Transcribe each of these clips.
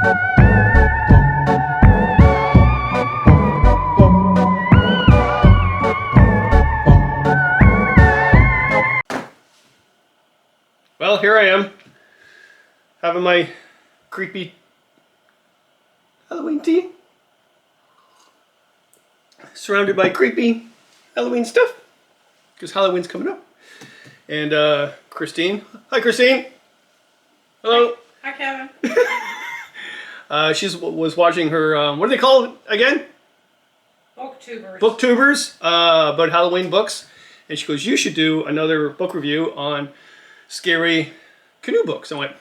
Well, here I am, having my creepy Halloween tea, surrounded by creepy Halloween stuff, because Halloween's coming up. And Christine, hi Christine. Hello. Hi Kevin. She was watching her, what do they call it again? Booktubers. Booktubers, about Halloween books. And she goes, you should do another book review on scary canoe books. I went,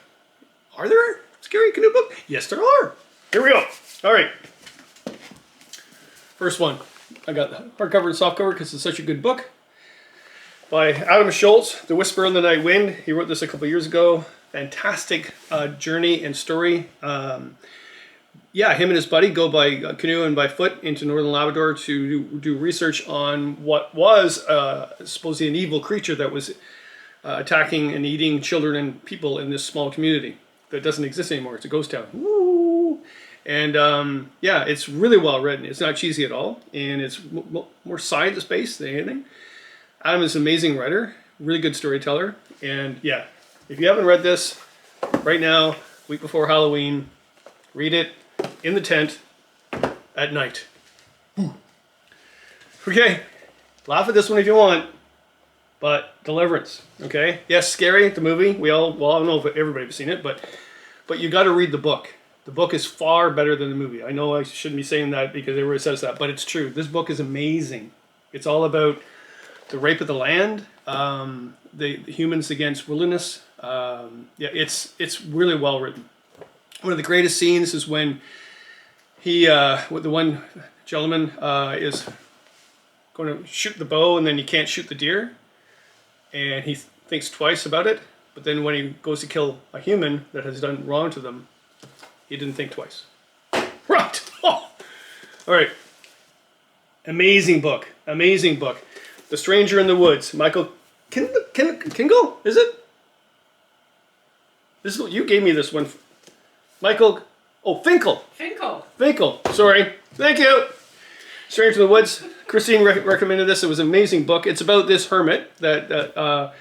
are there scary canoe books? Yes, there are. Here we go. All right. First one. I got hardcover and softcover because it's such a good book. By Adam Shoalts, The Whisper in the Night Wind. He wrote this a couple years ago. Fantastic journey and story. Yeah, him and his buddy go by canoe and by foot into northern Labrador to do research on what was supposedly an evil creature that was attacking and eating children and people in this small community that doesn't exist anymore. It's a ghost town. Woo! And yeah, it's really well written. It's not cheesy at all, and it's more science-based than anything. Adam is an amazing writer, really good storyteller, and yeah, if you haven't read this right now, week before Halloween, read it in the tent at night. Okay, laugh at this one if you want. But Deliverance, okay? Yes, scary, the movie. Well, I don't know if everybody has seen it, but you got to read the book. The book is far better than the movie. I know I shouldn't be saying that because everybody says that, but it's true. This book is amazing. It's all about the rape of the land, the humans against wilderness. Yeah, it's really well written. One of the greatest scenes is when he, with the one gentleman, is going to shoot the bow and then he can't shoot the deer. And he thinks twice about it, but then when he goes to kill a human that has done wrong to them, he didn't think twice. Right! Oh. All right. Amazing book. Amazing book. The Stranger in the Woods. Michael Finkel, is it? This is, you gave me this one. Michael, oh, Finkel. Finkel, sorry. Thank you. Stranger in the Woods. Christine recommended this. It was an amazing book. It's about this hermit that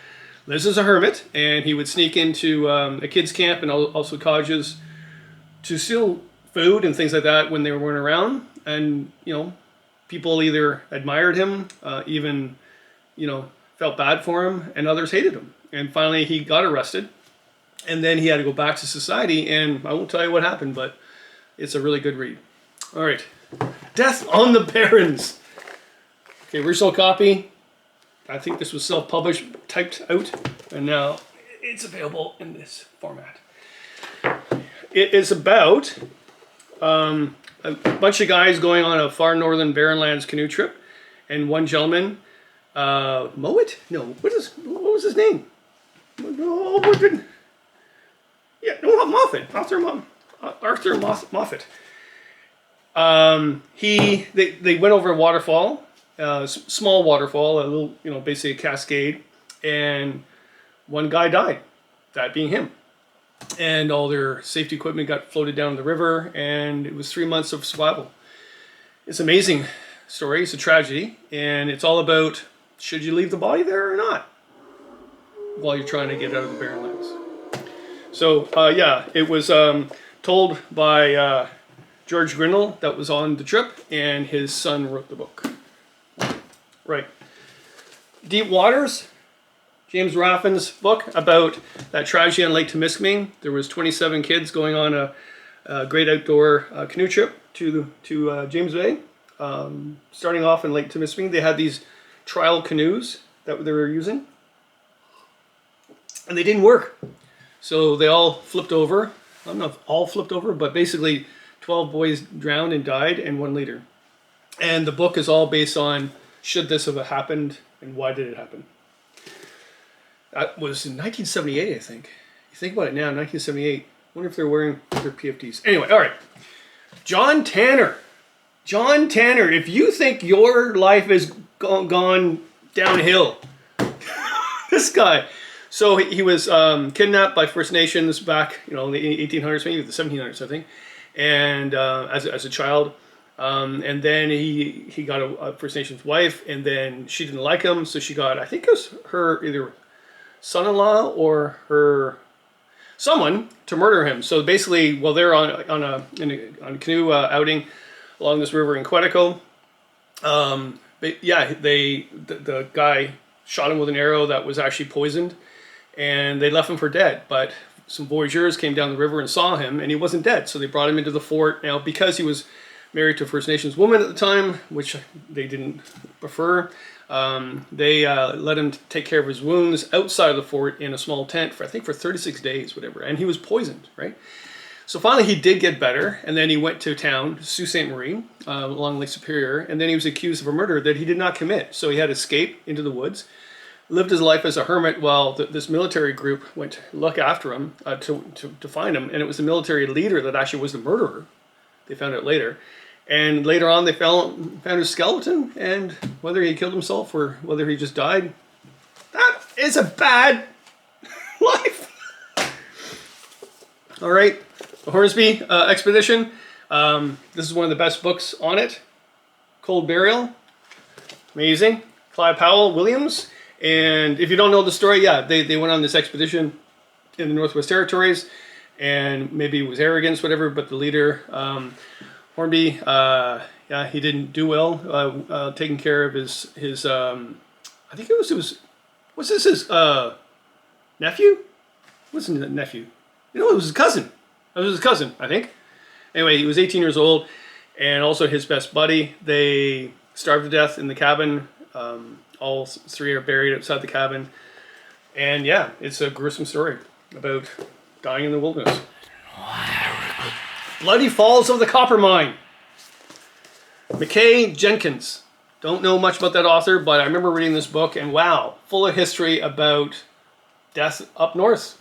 lives as a hermit, and he would sneak into a kids' camp and also cottages to steal food and things like that when they weren't around. And, you know, people either admired him, even, you know, felt bad for him, and others hated him. And finally he got arrested, and then he had to go back to society, and I won't tell you what happened, but it's a really good read. All right. Death on the Barrens. Okay, original copy. I think this was self-published, typed out, and now it's available in this format. It is about a bunch of guys going on a far northern Barrenlands canoe trip, and one gentleman, Mowat? No, what was his name? No, yeah, no, Moffat. Arthur Moffat. They went over a waterfall. Small waterfall, a little, you know, basically a cascade, and one guy died, that being him. And all their safety equipment got floated down the river, and it was 3 months of survival. It's an amazing story. It's a tragedy, and it's all about, should you leave the body there or not while you're trying to get out of the Barrenlands. So, yeah, it was told by George Grinnel that was on the trip, and his son wrote the book. Right. Deep Waters, James Raffan's book about that tragedy on Lake Temiskaming. There was 27 kids going on a great outdoor canoe trip to James Bay. Starting off in Lake Temiskaming, they had these trial canoes that they were using, and they didn't work. So they all flipped over. I don't know if all flipped over, but basically 12 boys drowned and died, and 1 leader. And the book is all based on, should this have happened, and why did it happen? That was in 1978, I think. You think about it now, 1978. I wonder if they're wearing their PFDs. Anyway, all right. John Tanner. John Tanner, if you think your life has gone downhill, this guy, So he was kidnapped by First Nations back, in the 1800s, maybe the 1700s, I think, and as a child. And then he got a First Nations wife, and then she didn't like him, so she got, I think it was her either son-in-law or her someone to murder him. So basically, while they're on a canoe outing along this river in Quetico, the guy shot him with an arrow that was actually poisoned, and they left him for dead. But some voyageurs came down the river and saw him, and he wasn't dead. So they brought him into the fort. Now, because he was married to a First Nations woman at the time, which they didn't prefer, they let him take care of his wounds outside of the fort in a small tent for 36 days, whatever. And he was poisoned, right? So finally he did get better, and then he went to town, Sault Ste. Marie, along Lake Superior, and then he was accused of a murder that he did not commit. So he had to escape into the woods, lived his life as a hermit while this military group went to look after him to find him. And it was the military leader that actually was the murderer. They found out later. And later on they found his skeleton, and whether he killed himself or whether he just died, that is a bad life. All right. The Hornby Expedition. This is one of the best books on it. Cold Burial. Amazing. Clive Powell Williams. And if you don't know the story, they went on this expedition in the Northwest Territories, and maybe it was arrogance, whatever, but the leader, Hornby, he didn't do well taking care of his I think it was his nephew? Wasn't it nephew? It was his cousin. It was his cousin, I think. Anyway, he was 18 years old, and also his best buddy. They starved to death in the cabin. All three are buried outside the cabin. And yeah, it's a gruesome story about dying in the wilderness. Bloody Falls of the Coppermine. McKay, Jenkins. Don't know much about that author, but I remember reading this book, and wow, full of history about death up north.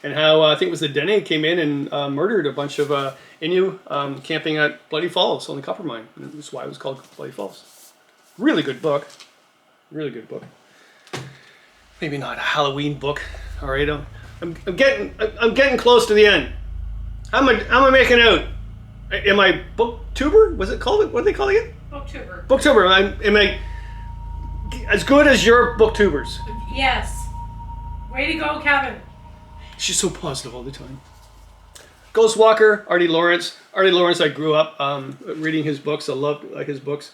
And how I think it was the Dene came in and murdered a bunch of Innu camping at Bloody Falls on the Coppermine. And that's why it was called Bloody Falls. Really good book. Really good book. Maybe not a Halloween book. All right, I'm getting close to the end. How am I making out? Am I booktuber? Was it called? What do they call it? Booktuber. Booktuber. Am I as good as your booktubers? Yes. Way to go, Kevin. She's so positive all the time. Ghostwalker, Artie Lawerence. Artie Lawerence, I grew up reading his books. I loved his books,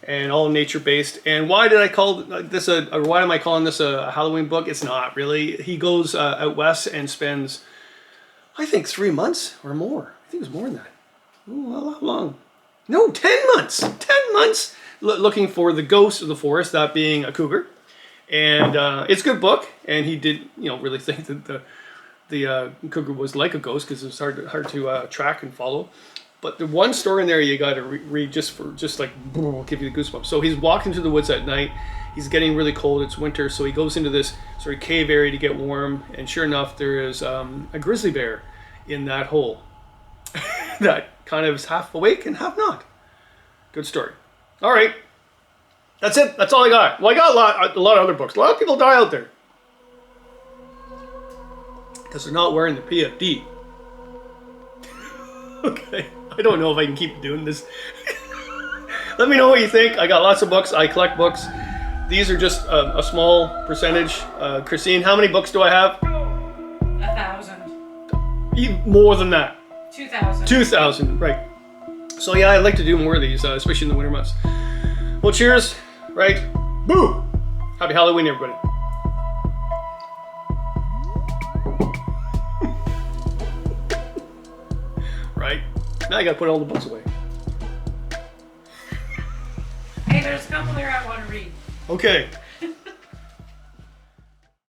and all nature based. And why did I call this why am I calling this a Halloween book? It's not really. He goes out west and spends, I think, 3 months or more. I think it was more than that. Ooh, a lot long. No, 10 months. 10 months looking for the ghost of the forest, that being a cougar. And it's a good book. And he did, really think that the cougar was like a ghost, because it was hard to track and follow. But the one story in there you got to read give you the goosebumps. So he's walking through the woods at night. He's getting really cold. It's winter, so he goes into this sort of cave area to get warm. And sure enough, there is a grizzly bear in that hole that kind of is half awake and half not. Good story. All right, that's it. That's all I got. Well, I got a lot of other books. A lot of people die out there because they're not wearing the PFD. Okay, I don't know if I can keep doing this. Let me know what you think. I got lots of books. I collect books. These are just a small percentage. Christine, how many books do I have? 1,000. Even more than that. 2,000. 2,000, right. So yeah, I'd like to do more of these, especially in the winter months. Well, cheers, right? Boo! Happy Halloween, everybody. Right? Now I gotta put all the books away. Hey, there's a couple there I want to read. Okay.